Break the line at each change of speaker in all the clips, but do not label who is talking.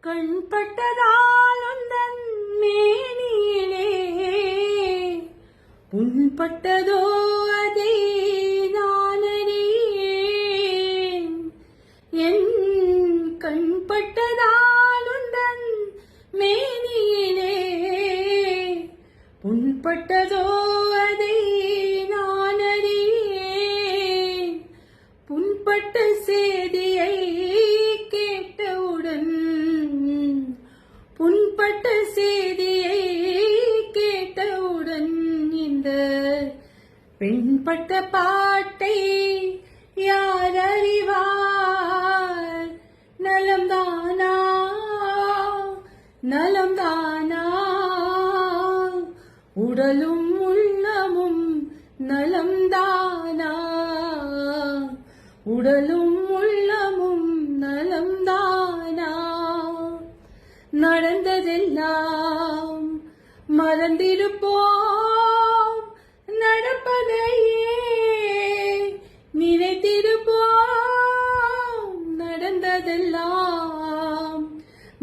கண்பட்டதால் உந்தன் மேனியிலே புண்பட்டதோ அதை நான் அறியேன். என் கண்பட்டதால் உந்தன் மேனியிலே புண்பட்டதோ அதை நான் அறியேன். புண்பட்ட செய்தியை கேட்டவுடன் புண்பட்ட செய்தியை கேட்டவுடன் இந்த பெண்பட்ட பாட்டை யார் அறிவார்? நலம்தானா நலம்தானா உடலும் உள்ளமும் நலம்தானா உடலும் உள்ளமும் நலம்தானா? நடந்ததெல்லாம் மறந்திருப்போம், நடப்பதையே நினைத்திருப்போம். நடந்ததெல்லாம்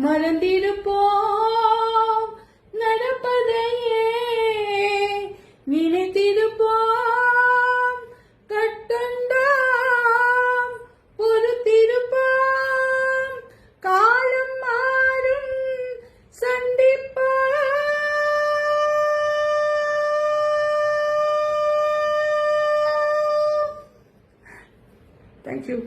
மறந்திருப்போம், நடப்பதையே நினைத்திருப்போம். கட்டுண்டாம் பொறுத்திருப்போம், காலம் மாறும் சந்திப்போம். Thank you.